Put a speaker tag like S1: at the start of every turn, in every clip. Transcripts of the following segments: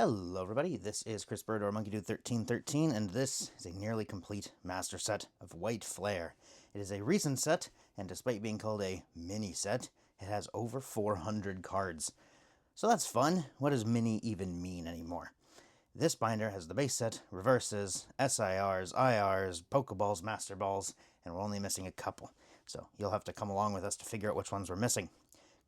S1: Hello everybody, this is Chris Bird or MonkeyDude1313, and this is a nearly complete master set of White Flare. It is a recent set, and despite being called a mini set, it has over 400 cards. So that's fun. What does mini even mean anymore? This binder has the base set, reverses, SIRs, IRs, Pokeballs, Master Balls, and we're only missing a couple. So you'll have to come along with us to figure out which ones we're missing.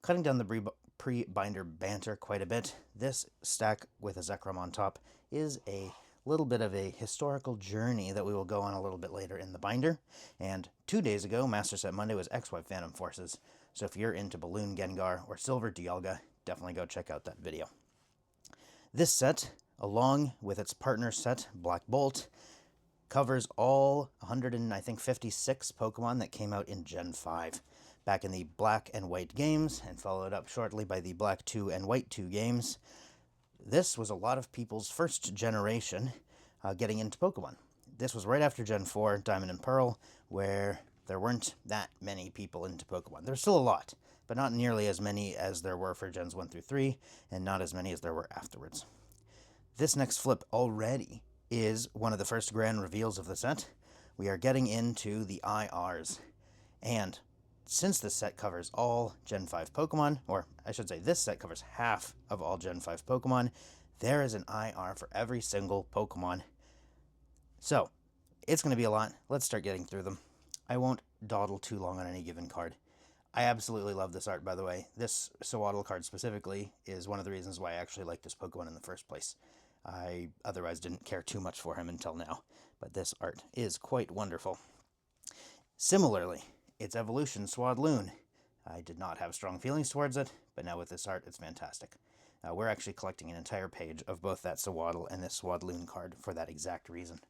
S1: Cutting down the pre-binder banter quite a bit, this stack with a Zekrom on top is a little bit of a historical journey that we will go on a little bit later in the binder. And 2 days ago, Master Set Monday was X-Y Phantom Forces. So if you're into Balloon Gengar or Silver Dialga, definitely go check out that video. This set, along with its partner set, Black Bolt, covers all 156 Pokemon that came out in Gen 5. Back in the Black and White games, and followed up shortly by the Black 2 and White 2 games. This was a lot of people's first generation getting into Pokemon. This was right after Gen 4, Diamond and Pearl, where there weren't that many people into Pokemon. There's still a lot, but not nearly as many as there were for Gens 1 through 3, and not as many as there were afterwards. This next flip already is one of the first grand reveals of the set. We are getting into the IRs, and since this set covers all Gen 5 Pokemon, or I should say this set covers half of all Gen 5 Pokemon, there is an IR for every single Pokemon. So, it's going to be a lot. Let's start getting through them. I won't dawdle too long on any given card. I absolutely love this art, by the way. This Sawaddle card specifically is one of the reasons why I actually like this Pokemon in the first place. I otherwise didn't care too much for him until now, but this art is quite wonderful. Similarly, its evolution, Swadloon. I did not have strong feelings towards it, but now with this art, it's fantastic. We're actually collecting an entire page of both that Sawaddle and this Swadloon card for that exact reason.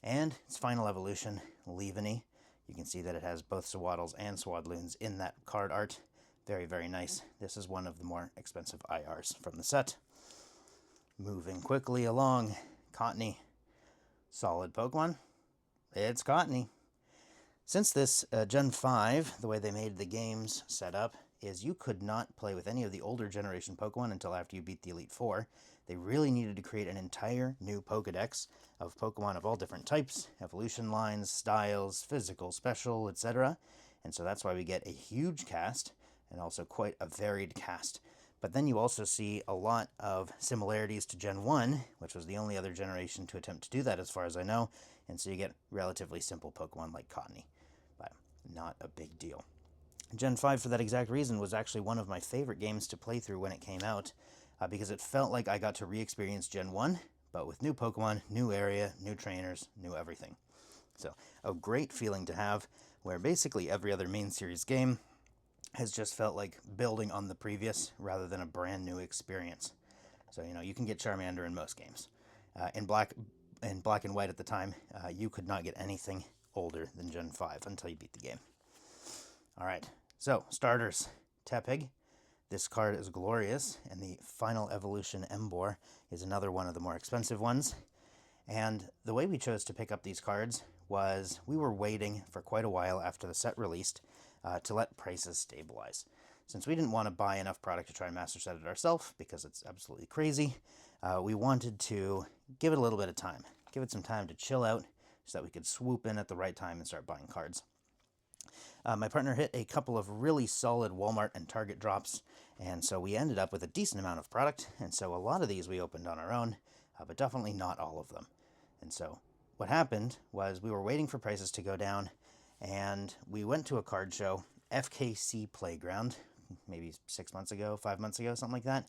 S1: And its final evolution, Leaveney. You can see that it has both Sawaddles and Swadloons in that card art. Very, very nice. This is one of the more expensive IRs from the set. Moving quickly along, Cottony. Solid Pokemon. It's Cottony. Since this Gen 5, the way they made the games set up is you could not play with any of the older generation Pokemon until after you beat the Elite Four. They really needed to create an entire new Pokedex of Pokemon of all different types, evolution lines, styles, physical, special, etc. And so that's why we get a huge cast, and also quite a varied cast. But then you also see a lot of similarities to Gen 1, which was the only other generation to attempt to do that as far as I know, and so you get relatively simple Pokemon like Cottony. But not a big deal. Gen 5, for that exact reason, was actually one of my favorite games to play through when it came out, because it felt like I got to re-experience Gen 1, but with new Pokemon, new area, new trainers, new everything. So, a great feeling to have, where basically every other main series game has just felt like building on the previous, rather than a brand new experience. So, you can get Charmander in most games. In Black and White at the time, you could not get anything older than Gen 5 until you beat the game. Alright, so starters. Tepig. This card is glorious, and the final evolution Emboar is another one of the more expensive ones. And the way we chose to pick up these cards was we were waiting for quite a while after the set released to let prices stabilize. Since we didn't want to buy enough product to try and master set it ourselves, because it's absolutely crazy, we wanted to give it a little bit of time. Give it some time to chill out, so that we could swoop in at the right time and start buying cards. My partner hit a couple of really solid Walmart and Target drops, and so we ended up with a decent amount of product, and so a lot of these we opened on our own, but definitely not all of them. And so what happened was we were waiting for prices to go down, and we went to a card show, FKC Playground, maybe 6 months ago, 5 months ago, something like that,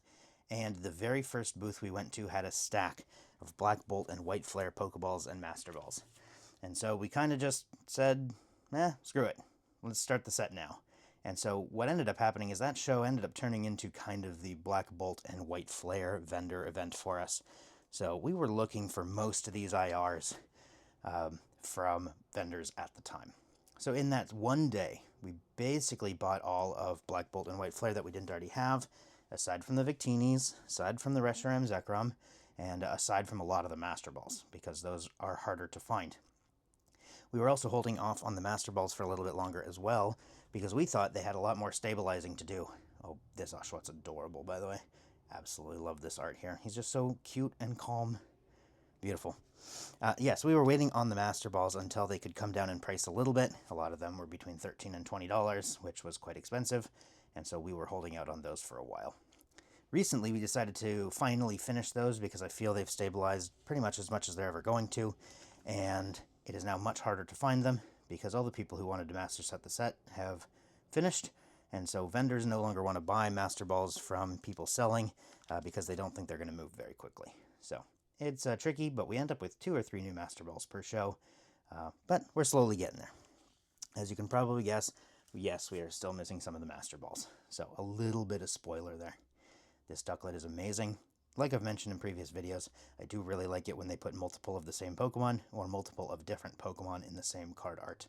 S1: and the very first booth we went to had a stack of Black Bolt and White Flare Pokeballs and Master Balls. And so we kind of just said, screw it. Let's start the set now. And so what ended up happening is that show ended up turning into kind of the Black Bolt and White Flare vendor event for us. So we were looking for most of these IRs from vendors at the time. So in that one day, we basically bought all of Black Bolt and White Flare that we didn't already have, aside from the Victinis, aside from the Reshiram Zekrom, and aside from a lot of the Master Balls, because those are harder to find. We were also holding off on the Master Balls for a little bit longer as well, because we thought they had a lot more stabilizing to do. Oh, this Oshawtt's adorable, by the way. Absolutely love this art here. He's just so cute and calm. Beautiful. Yes, we were waiting on the Master Balls until they could come down in price a little bit. A lot of them were between $13 and $20, which was quite expensive, and so we were holding out on those for a while. Recently, we decided to finally finish those because I feel they've stabilized pretty much as they're ever going to, and it is now much harder to find them because all the people who wanted to master set the set have finished, and so vendors no longer want to buy Master Balls from people selling because they don't think they're going to move very quickly. So it's tricky, but we end up with 2 or 3 new Master Balls per show, but we're slowly getting there. As you can probably guess, yes, we are still missing some of the Master Balls, so a little bit of spoiler there. This ducklet is amazing. Like I've mentioned in previous videos, I do really like it when they put multiple of the same Pokemon or multiple of different Pokemon in the same card art.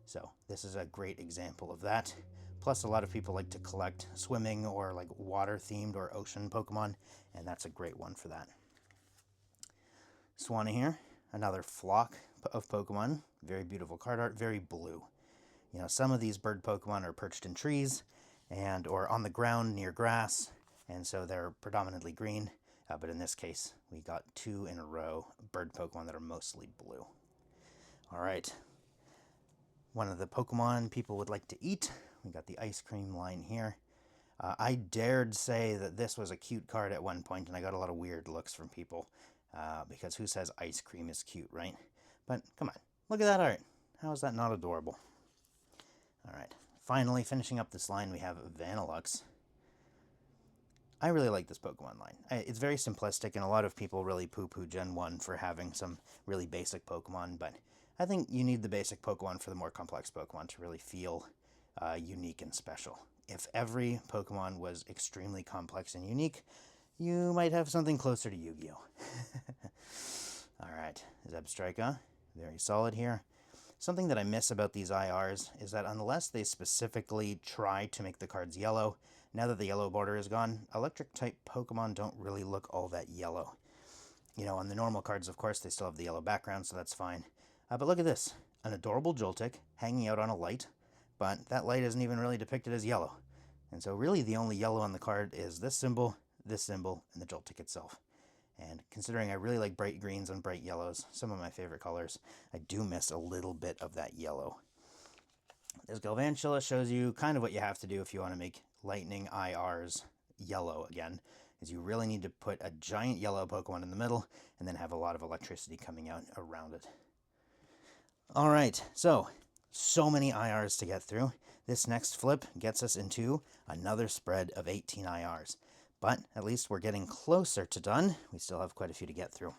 S1: So this is a great example of that. Plus, a lot of people like to collect swimming or like water-themed or ocean Pokemon, and that's a great one for that. Swanee here, another flock of Pokemon. Very beautiful card art, very blue. You know, some of these bird Pokemon are perched in trees or on the ground near grass, and so they're predominantly green. But in this case, we got 2 in a row bird Pokemon that are mostly blue. All right. One of the Pokemon people would like to eat. We got the ice cream line here. I dared say that this was a cute card at one point, and I got a lot of weird looks from people. Because who says ice cream is cute, right? But come on, look at that art. How is that not adorable? All right. Finally, finishing up this line, we have Vanillux. I really like this Pokemon line. It's very simplistic, and a lot of people really poo-poo Gen 1 for having some really basic Pokemon, but I think you need the basic Pokemon for the more complex Pokemon to really feel unique and special. If every Pokemon was extremely complex and unique, you might have something closer to Yu-Gi-Oh! All right, Zebstrika, very solid here. Something that I miss about these IRs is that unless they specifically try to make the cards yellow, now that the yellow border is gone, electric-type Pokemon don't really look all that yellow. You know, on the normal cards, of course, they still have the yellow background, so that's fine. But look at this, an adorable Joltik hanging out on a light, but that light isn't even really depicted as yellow. And so really the only yellow on the card is this symbol, and the Joltik itself. And considering I really like bright greens and bright yellows, some of my favorite colors, I do miss a little bit of that yellow. This Galvantula shows you kind of what you have to do if you want to make Lightning IRs yellow again, is you really need to put a giant yellow Pokemon in the middle and then have a lot of electricity coming out around it. All right, so many IRs to get through. This next flip gets us into another spread of 18 IRs. But at least we're getting closer to done. We still have quite a few to get through.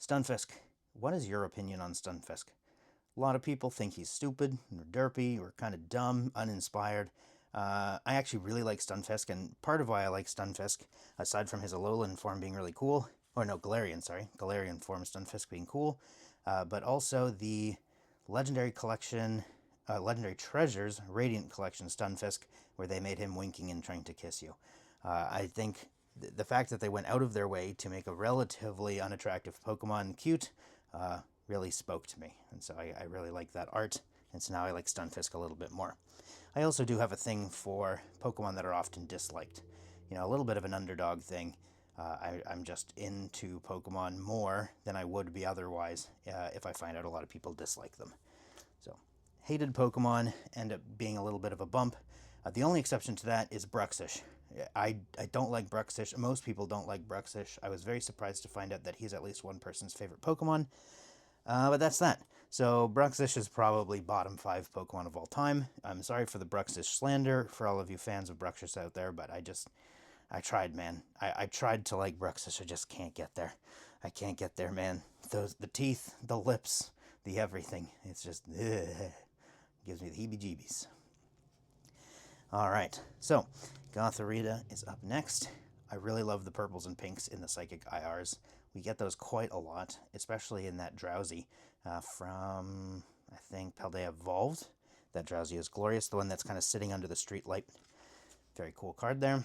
S1: Stunfisk. What is your opinion on Stunfisk? A lot of people think he's stupid, or derpy, or kind of dumb, uninspired. I actually really like Stunfisk, and part of why I like Stunfisk, aside from his Alolan form being really cool, Galarian form Stunfisk being cool, but also the Legendary Collection, Legendary Treasures Radiant Collection Stunfisk, where they made him winking and trying to kiss you. I think the fact that they went out of their way to make a relatively unattractive Pokemon cute really spoke to me. And so I really like that art, and so now I like Stunfisk a little bit more. I also do have a thing for Pokemon that are often disliked. You know, a little bit of an underdog thing. I'm just into Pokemon more than I would be otherwise if I find out a lot of people dislike them. So, hated Pokemon end up being a little bit of a bump. The only exception to that is Bruxish. I don't like Bruxish. Most people don't like Bruxish. I was very surprised to find out that he's at least one person's favorite Pokemon. But that's that. So Bruxish is probably bottom 5 Pokemon of all time. I'm sorry for the Bruxish slander for all of you fans of Bruxish out there, but I tried, man. I tried to like Bruxish. I just can't get there. I can't get there, man. The teeth, the lips, the everything. It's just, gives me the heebie-jeebies. All right, so Gothorita is up next. I really love the purples and pinks in the Psychic IRs. We get those quite a lot, especially in that Drowsy from, I think, Paldea Evolved. That Drowsy is glorious, the one that's kind of sitting under the street light. Very cool card there.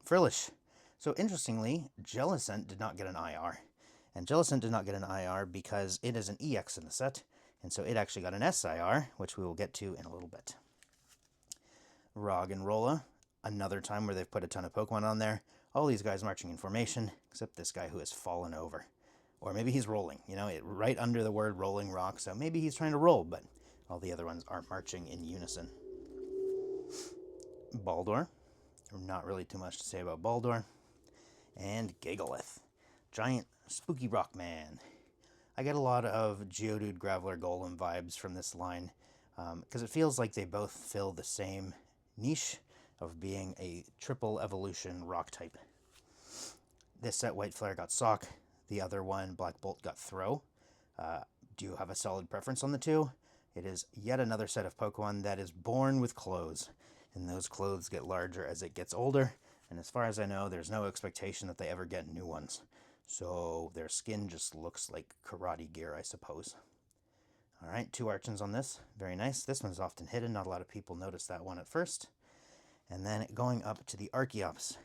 S1: Frillish. So interestingly, Jellicent did not get an IR. And Jellicent did not get an IR because it is an EX in the set, and so it actually got an SIR, which we will get to in a little bit. Roggenrola, another time where they've put a ton of Pokemon on there. all these guys marching in formation, except this guy who has fallen over. Or maybe he's rolling, you know, right under the word rolling rock, so maybe he's trying to roll, but all the other ones aren't marching in unison. Baldur. Not really too much to say about Baldur. And Gigalith. Giant spooky rock man. I get a lot of Geodude, Graveler, Golem vibes from this line, because it feels like they both fill the same niche of being a triple evolution rock type. This set, White Flare got Sock. The other one, Black Bolt, got Throw. Do you have a solid preference on the two? It is yet another set of Pokemon that is born with clothes, and those clothes get larger as it gets older, and as far as I know, there's no expectation that they ever get new ones. So their skin just looks like karate gear, I suppose. Alright, 2 Archons on this. Very nice. This one's often hidden. Not a lot of people notice that one at first. And then going up to the Archeops.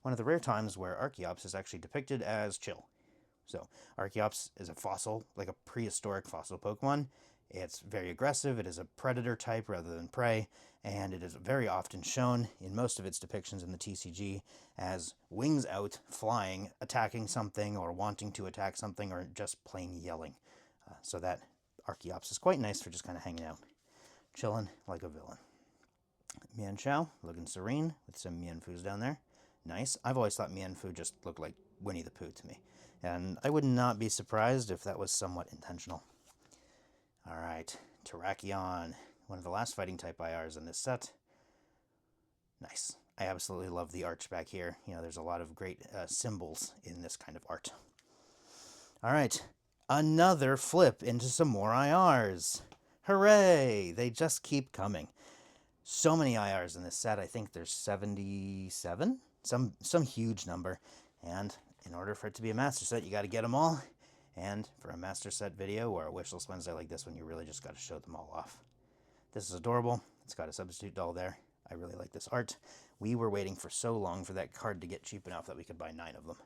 S1: One of the rare times where Archeops is actually depicted as chill. So, Archeops is a fossil, like a prehistoric fossil Pokemon. It's very aggressive, it is a predator type rather than prey, and it is very often shown in most of its depictions in the TCG as wings out, flying, attacking something, or wanting to attack something, or just plain yelling. So that Archeops is quite nice for just kind of hanging out, chilling like a villain. Mienshao, looking serene, with some Mienfoos down there. Nice. I've always thought Mienfoo just looked like Winnie the Pooh to me, and I would not be surprised if that was somewhat intentional. Alright, Terrakion, one of the last fighting type IRs in this set. Nice. I absolutely love the arch back here. You know, there's a lot of great symbols in this kind of art. Alright, another flip into some more IRs. Hooray! They just keep coming. So many IRs in this set. I think there's 77? Some huge number. And in order for it to be a master set, you got to get them all. And for a master set video or a wishlist Wednesday like this one, you really just got to show them all off. This is adorable. It's got a substitute doll there. I really like this art. We were waiting for so long for that card to get cheap enough that we could buy 9 of them,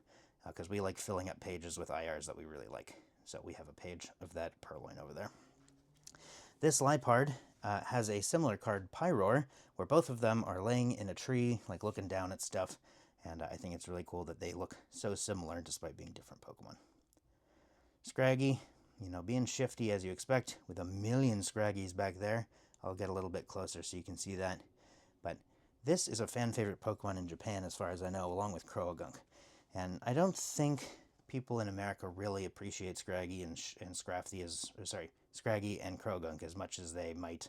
S1: because we like filling up pages with IRs that we really like. So we have a page of that Purloin over there. This Lipard has a similar card, Pyroar, where both of them are laying in a tree, like looking down at stuff. And I think it's really cool that they look so similar despite being different Pokemon. Scraggy, you know, being shifty as you expect, with a million Scraggies back there. I'll get a little bit closer so you can see that. But this is a fan favorite Pokemon in Japan as far as I know, along with Croagunk. And I don't think people in America really appreciate Scraggy and Scraggy and Croagunk as much as they might.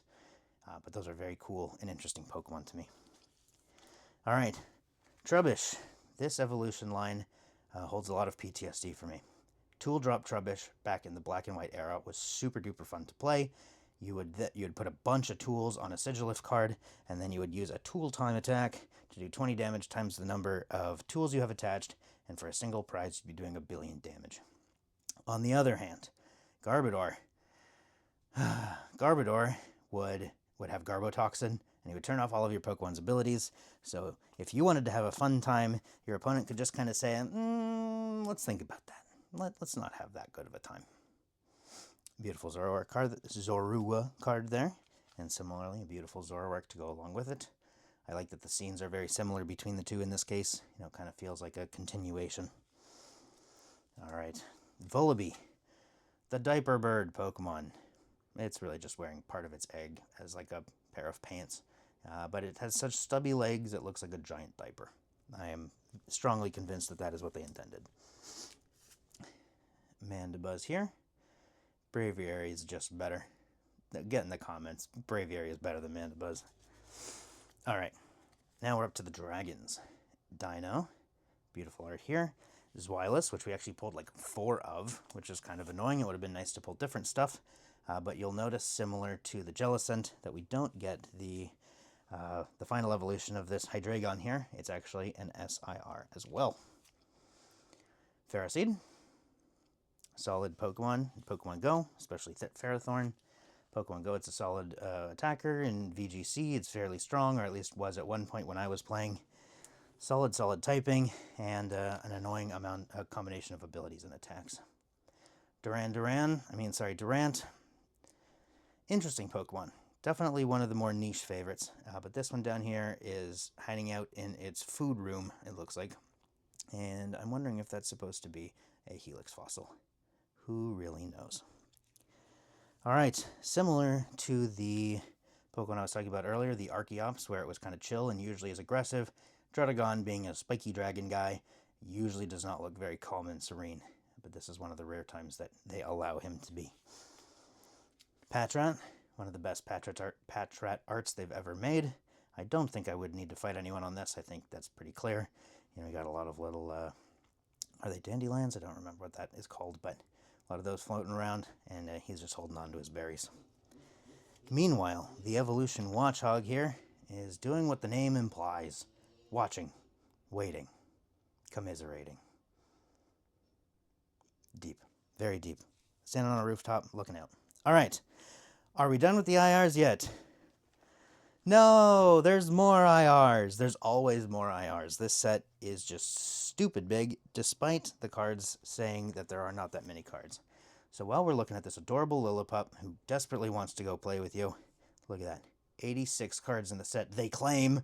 S1: But those are very cool and interesting Pokemon to me. Alright, Trubbish. This evolution line holds a lot of PTSD for me. Tool Drop Trubbish back in the black and white era was super duper fun to play. You would put a bunch of tools on a Sigilif card, and then you would use a tool time attack to do 20 damage times the number of tools you have attached, and for a single prize you'd be doing 1 billion damage. On the other hand, Garbodor. Garbodor would have Garbotoxin, and he would turn off all of your Pokemon's abilities. So if you wanted to have a fun time, your opponent could just kind of say, let's think about that. Let's not have that good of a time. Beautiful Zorua card there, and similarly a beautiful Zoroark to go along with it. I like that the scenes are very similar between the two in this case. You know, kind of feels like a continuation. Alright, Vullaby, the diaper bird Pokemon. It's really just wearing part of its egg as like a pair of pants. But it has such stubby legs, it looks like a giant diaper. I am strongly convinced that that is what they intended. Mandibuzz here. Braviary is just better. Get in the comments. Braviary is better than Mandibuzz. Alright, now we're up to the dragons. Dino. Beautiful art here. Zweilous, which we actually pulled like 4 of, which is kind of annoying. It would have been nice to pull different stuff. But you'll notice, similar to the Jellicent, that we don't get the final evolution of this Hydreigon here. It's actually an SIR as well. Ferroseed. Solid Pokemon in Pokemon Go, especially Ferrothorn. Pokemon Go, it's a solid attacker. In VGC, it's fairly strong, or at least was at one point when I was playing. Solid typing, and an annoying combination of abilities and attacks. Durant. Interesting Pokemon. Definitely one of the more niche favorites, but this one down here is hiding out in its food room, it looks like. And I'm wondering if that's supposed to be a helix fossil. Who really knows? All right, similar to the Pokemon I was talking about earlier, the Archeops, where it was kind of chill and usually is aggressive, Druddigon, being a spiky dragon guy, usually does not look very calm and serene, but this is one of the rare times that they allow him to be. Patrat, one of the best Patrat arts they've ever made. I don't think I would need to fight anyone on this. I think that's pretty clear. You know, you got a lot of little, are they dandelions? I don't remember what that is called, but a lot of those floating around, and he's just holding on to his berries. Meanwhile, the evolution watchhog here is doing what the name implies. Watching, waiting, commiserating. Deep, very deep. Standing on a rooftop, looking out. All right, are we done with the IRs yet? No, there's more IRs. There's always more IRs. This set is just stupid big, despite the cards saying that there are not that many cards. So while we're looking at this adorable Lillipup who desperately wants to go play with you, look at that. 86 cards in the set. They claim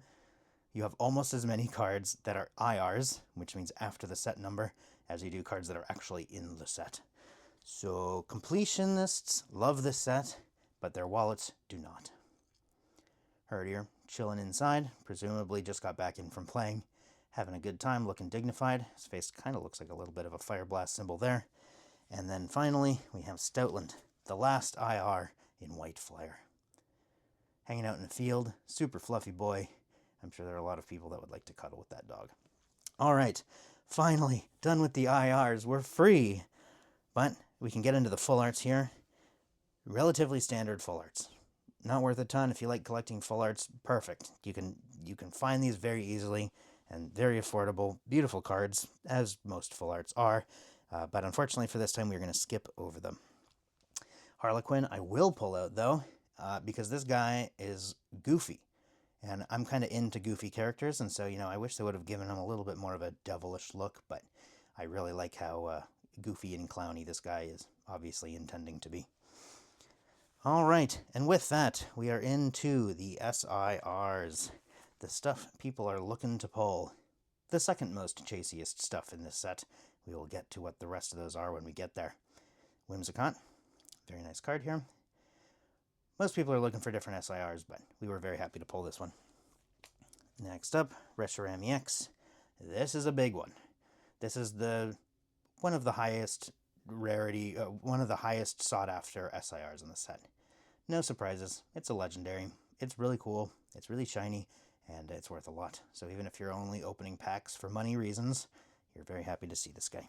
S1: you have almost as many cards that are IRs, which means after the set number, as you do cards that are actually in the set. So completionists love this set, but their wallets do not. Herdier, chilling inside, presumably just got back in from playing, having a good time, looking dignified. His face kind of looks like a little bit of a fire blast symbol there. And then finally, we have Stoutland, the last IR in White Flare. Hanging out in a field, super fluffy boy. I'm sure there are a lot of people that would like to cuddle with that dog. All right, finally, done with the IRs. We're free. But we can get into the full arts here. Relatively standard full arts. Not worth a ton. If you like collecting full arts, perfect. You can find these very easily and very affordable. Beautiful cards, as most full arts are. But unfortunately for this time, we're going to skip over them. Harlequin, I will pull out, though, because this guy is goofy. And I'm kind of into goofy characters, and so, you know, I wish they would have given him a little bit more of a devilish look, but I really like how goofy and clowny this guy is obviously intending to be. All right, and with that, we are into the SIRs, the stuff people are looking to pull. The second most chasiest stuff in this set. We will get to what the rest of those are when we get there. Whimsicott, very nice card here. Most people are looking for different SIRs, but we were very happy to pull this one. Next up, Reshiram EX. This is a big one. This is one of the highest rarity, one of the highest sought after SIRs in the set. No surprises. It's a legendary. It's really cool. It's really shiny, and it's worth a lot. So even if you're only opening packs for money reasons, you're very happy to see this guy.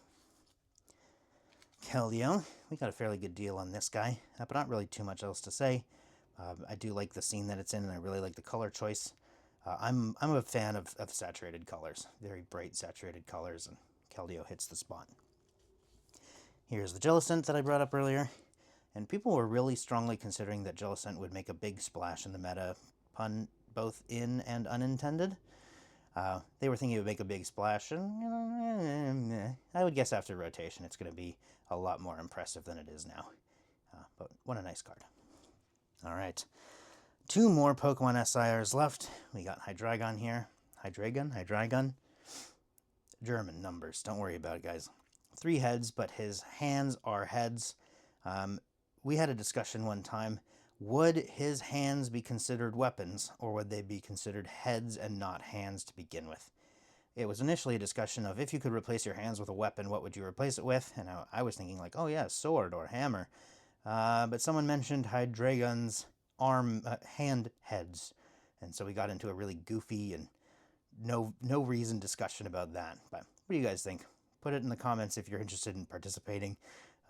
S1: Keldeo, we got a fairly good deal on this guy, but not really too much else to say. I do like the scene that it's in, and I really like the color choice. I'm a fan of saturated colors, very bright saturated colors, and Keldeo hits the spot. Here's the Jellicent that I brought up earlier, and people were really strongly considering that Jellicent would make a big splash in the meta, pun both in and unintended. They were thinking it would make a big splash, and I would guess after rotation it's going to be a lot more impressive than it is now. But what a nice card. All right. 2 more Pokemon SIRs left. We got Hydreigon here. Hydreigon. German numbers. Don't worry about it, guys. 3 heads, but his hands are heads. We had a discussion one time. Would his hands be considered weapons, or would they be considered heads and not hands to begin with? It was initially a discussion of if you could replace your hands with a weapon, what would you replace it with? And I was thinking like, oh yeah, sword or hammer. But someone mentioned Hydreigon's hand heads. And so we got into a really goofy and no reason discussion about that. But what do you guys think? Put it in the comments if you're interested in participating.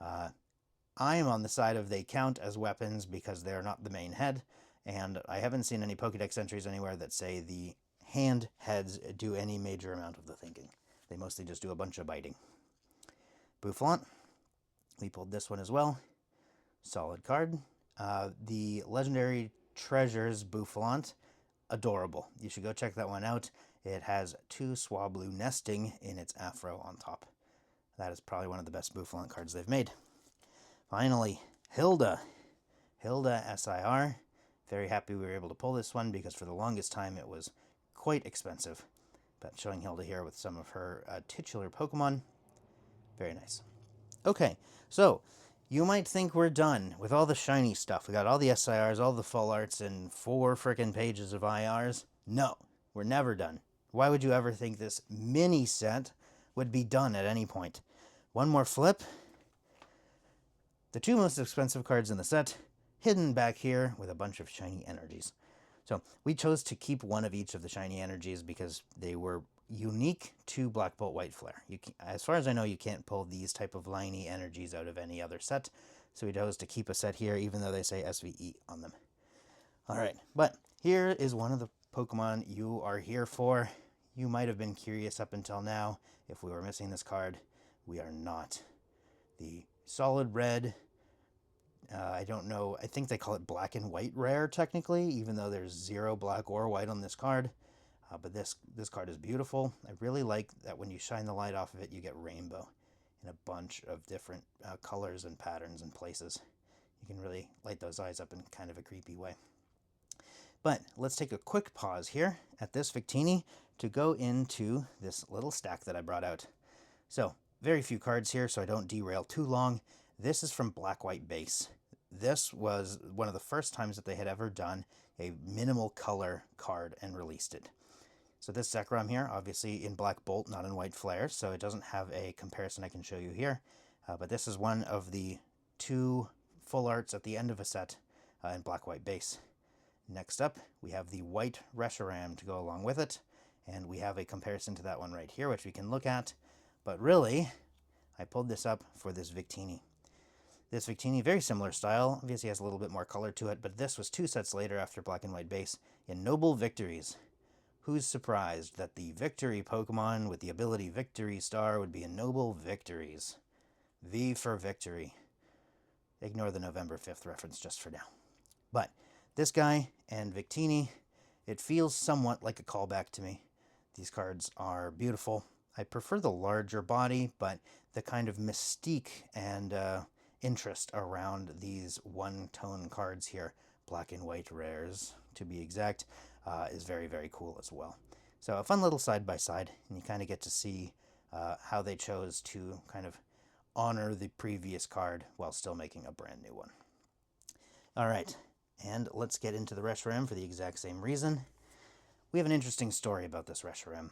S1: I am on the side of they count as weapons because they're not the main head, and I haven't seen any Pokédex entries anywhere that say the hand heads do any major amount of the thinking. They mostly just do a bunch of biting. Boufflant, we pulled this one as well. Solid card. The Legendary Treasures Boufflant, adorable. You should go check that one out. It has 2 Swablu nesting in its afro on top. That is probably one of the best Boufflant cards they've made. Finally, Hilda. Hilda SIR. Very happy we were able to pull this one because for the longest time it was quite expensive. But showing Hilda here with some of her titular Pokemon. Very nice. Okay, so you might think we're done with all the shiny stuff. We got all the SIRs, all the full arts, and 4 frickin' pages of IRs. No, we're never done. Why would you ever think this mini set would be done at any point? One more flip. The 2 most expensive cards in the set, hidden back here with a bunch of shiny energies. So we chose to keep one of each of the shiny energies because they were unique to Black Bolt White Flare. As far as I know, you can't pull these type of liney energies out of any other set. So we chose to keep a set here, even though they say SVE on them. Alright, but here is one of the Pokemon you are here for. You might have been curious up until now if we were missing this card. We are not. The solid red, I don't know, I think they call it black and white rare technically, even though there's 0 black or white on this card. But this card is beautiful. I really like that when you shine the light off of it, you get rainbow in a bunch of different colors and patterns and places. You can really light those eyes up in kind of a creepy way. But let's take a quick pause here at this Victini to go into this little stack that I brought out. So, very few cards here, so I don't derail too long. This is from Black White Base. This was one of the first times that they had ever done a minimal color card and released it. So this Zekrom here, obviously in Black Bolt, not in White Flare, so it doesn't have a comparison I can show you here. But this is one of the 2 full arts at the end of a set in Black White Base. Next up, we have the white Reshiram to go along with it, and we have a comparison to that one right here, which we can look at. But really, I pulled this up for this Victini. This Victini, very similar style, obviously has a little bit more color to it, but this was 2 sets later after Black and White Base in Noble Victories. Who's surprised that the Victory Pokemon with the ability Victory Star would be in Noble Victories? V for Victory. Ignore the November 5th reference just for now. But this guy and Victini, it feels somewhat like a callback to me. These cards are beautiful. I prefer the larger body, but the kind of mystique and interest around these one-tone cards here, black and white rares to be exact, is very, very cool as well. So a fun little side-by-side, and you kind of get to see how they chose to kind of honor the previous card while still making a brand new one. All right. And let's get into the Reshiram for the exact same reason. We have an interesting story about this Reshiram.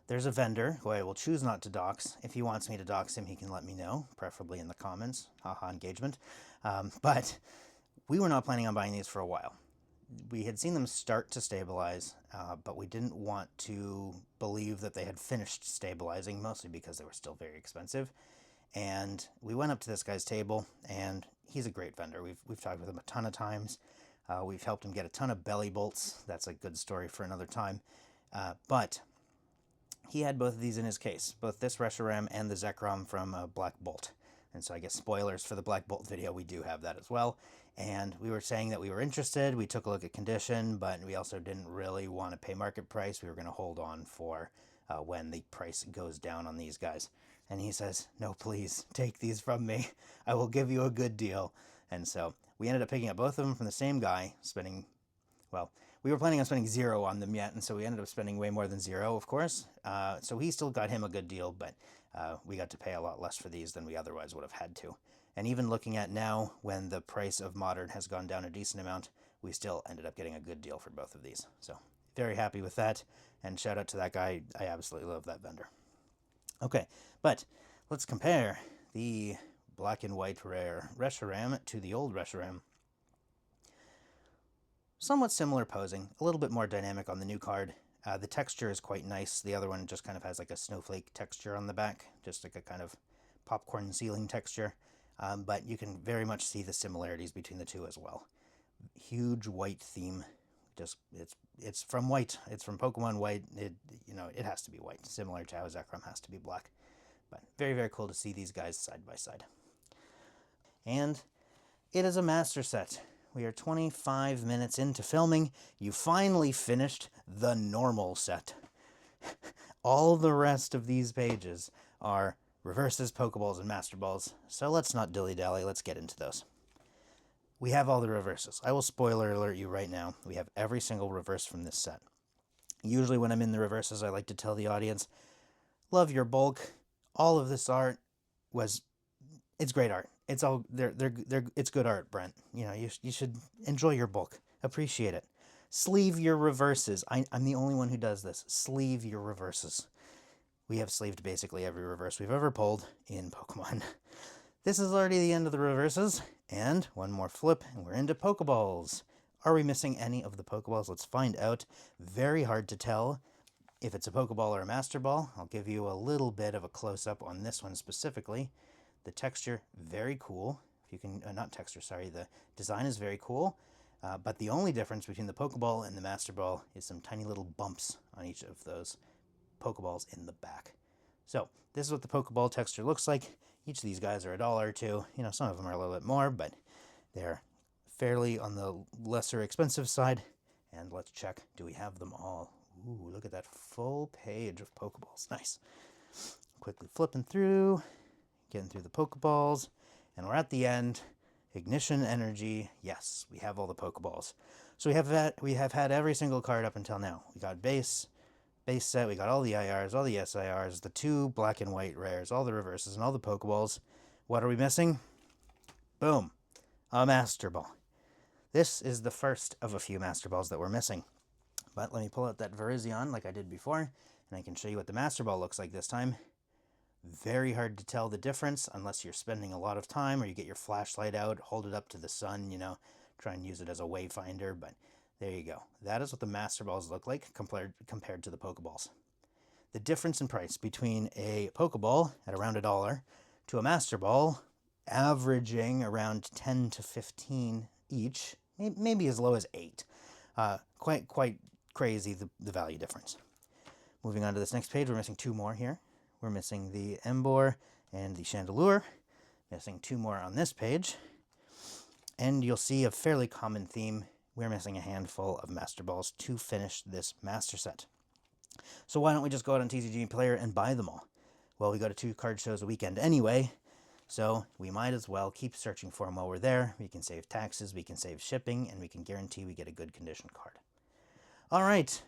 S1: There's a vendor who I will choose not to dox. If he wants me to dox him, he can let me know, preferably in the comments. Haha, engagement. But we were not planning on buying these for a while. We had seen them start to stabilize, but we didn't want to believe that they had finished stabilizing, mostly because they were still very expensive. And we went up to this guy's table, and he's a great vendor. We've talked with him a ton of times. We've helped him get a ton of belly bolts. That's a good story for another time. But he had both of these in his case, both this Reshiram and the Zekrom from Black Bolt. And so I guess spoilers for the Black Bolt video, we do have that as well. And we were saying that we were interested. We took a look at condition, but we also didn't really want to pay market price. We were going to hold on for when the price goes down on these guys. And he says, no, please, take these from me. I will give you a good deal. And so we ended up picking up both of them from the same guy, spending, well, we were planning on spending 0 on them yet, and so we ended up spending way more than 0, of course. So he still got him a good deal, but we got to pay a lot less for these than we otherwise would have had to. And even looking at now, when the price of Modern has gone down a decent amount, we still ended up getting a good deal for both of these. So very happy with that, and shout out to that guy. I absolutely love that vendor. Okay, but let's compare the black and white rare Reshiram to the old Reshiram. Somewhat similar posing, a little bit more dynamic on the new card. The texture is quite nice. The other one just kind of has like a snowflake texture on the back, just like a kind of popcorn ceiling texture. But you can very much see the similarities between the two as well. Huge white theme. Just it's from white. It's from Pokemon White. It has to be white, similar to how Zekrom has to be black. But very, very cool to see these guys side by side. And it is a master set. We are 25 minutes into filming. You finally finished the normal set. All the rest of these pages are reverses, Pokeballs, and Master Balls. So let's not dilly-dally. Let's get into those. We have all the reverses. I will spoiler alert you right now. We have every single reverse from this set. Usually when I'm in the reverses, I like to tell the audience, love your bulk. All of this art was, it's great art. It's all, it's good art, Brent. You know, you should enjoy your bulk. Appreciate it. Sleeve your reverses. I'm the only one who does this. Sleeve your reverses. We have sleeved basically every reverse we've ever pulled in Pokemon. This is already the end of the reverses, and one more flip, and we're into Pokeballs. Are we missing any of the Pokeballs? Let's find out. Very hard to tell if it's a Pokeball or a Master Ball. I'll give you a little bit of a close-up on this one specifically. The texture, very cool. If you can, not texture, sorry, the design is very cool. But the only difference between the Pokeball and the Master Ball is some tiny little bumps on each of those Pokeballs in the back. So this is what the Pokeball texture looks like. Each of these guys are $1 or $2. You know, some of them are a little bit more, but they're fairly on the lesser expensive side. And let's check, do we have them all? Ooh, look at that full page of Pokeballs. Nice. Quickly flipping through, getting through the Pokeballs, and we're at the end. Ignition Energy. Yes, we have all the Pokeballs. So we have had every single card up until now. We got base set, we got all the IRs, all the SIRs, the 2 black and white rares, all the reverses, and all the Pokeballs. What are we missing? Boom. A Master Ball. This is the first of a few Master Balls that we're missing. But let me pull out that Virizion like I did before, and I can show you what the Master Ball looks like this time. Very hard to tell the difference unless you're spending a lot of time or you get your flashlight out, hold it up to the sun, you know, try and use it as a wayfinder, but there you go. That is what the Master Balls look like compared to the Pokeballs. The difference in price between a Pokeball at around $1 to a Master Ball averaging around 10 to 15 each, maybe as low as 8. Quite crazy, the value difference. Moving on to this next page, we're missing 2 more here. We're missing the Emboar and the Chandelure. Missing 2 more on this page. And you'll see a fairly common theme. We're missing a handful of Master Balls to finish this Master Set. So why don't we just go out on TCG Player and buy them all? Well, we go to 2 card shows a weekend anyway, so we might as well keep searching for them while we're there. We can save taxes, we can save shipping, and we can guarantee we get a good condition card. All right,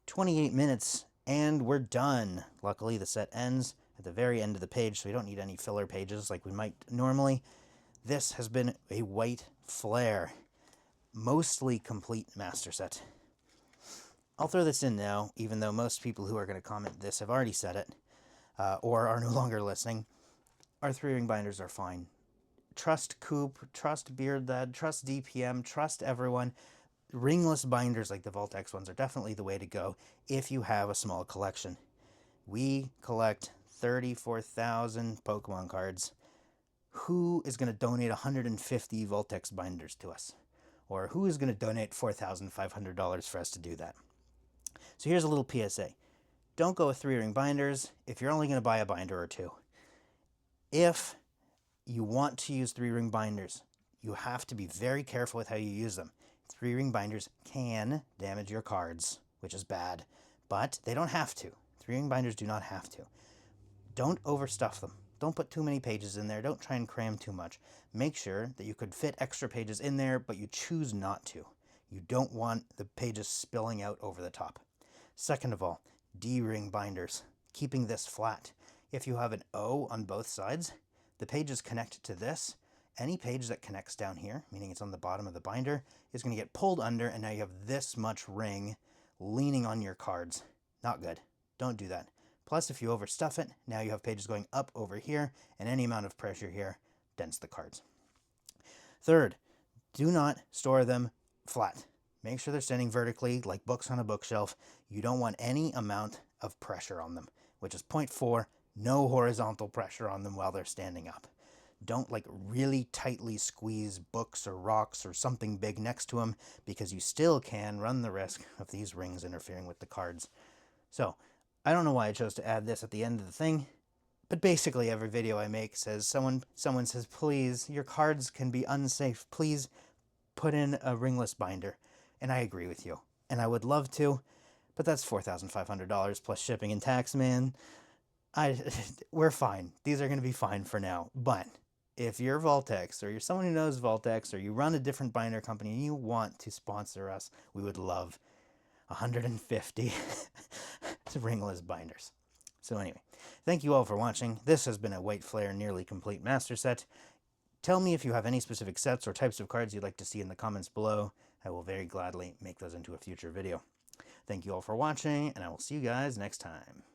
S1: 28 minutes, and we're done. Luckily, the set ends at the very end of the page, so we don't need any filler pages like we might normally. This has been a White Flare, mostly complete Master Set. I'll throw this in now, even though most people who are going to comment this have already said it, or are no longer listening. Our 3-ring binders are fine. Trust Coop, trust Beardlad, trust DPM, trust everyone. Ringless binders like the Voltex ones are definitely the way to go if you have a small collection. We collect 34,000 Pokemon cards. Who is going to donate 150 Voltex binders to us? Or who is going to donate $4,500 for us to do that? So here's a little PSA. Don't go with 3-ring binders if you're only going to buy a binder or 2. If you want to use 3-ring binders, you have to be very careful with how you use them. 3-ring binders can damage your cards, which is bad, but they don't have to. 3-ring binders do not have to. Don't overstuff them. Don't put too many pages in there. Don't try and cram too much. Make sure that you could fit extra pages in there, but you choose not to. You don't want the pages spilling out over the top. Second of all, D-ring binders. Keeping this flat. If you have an O on both sides, the pages connect to this. Any page that connects down here, meaning it's on the bottom of the binder, is going to get pulled under, and now you have this much ring leaning on your cards. Not good. Don't do that. Plus, if you overstuff it, now you have pages going up over here, and any amount of pressure here dents the cards. Third, do not store them flat. Make sure they're standing vertically, like books on a bookshelf. You don't want any amount of pressure on them, which is 0.4, no horizontal pressure on them while they're standing up. Don't like really tightly squeeze books or rocks or something big next to them, because you still can run the risk of these rings interfering with the cards. So, I don't know why I chose to add this at the end of the thing, but basically every video I make says, someone says, please, your cards can be unsafe. Please put in a ringless binder. And I agree with you. And I would love to, but that's $4,500 plus shipping and tax, man. We're fine. These are going to be fine for now. But if you're Voltex, or you're someone who knows Voltex, or you run a different binder company and you want to sponsor us, we would love 150 ringless binders. So anyway, thank you all for watching. This has been a White Flare nearly complete master set. Tell me if you have any specific sets or types of cards you'd like to see in the comments below. I will very gladly make those into a future video. Thank you all for watching, and I will see you guys next time.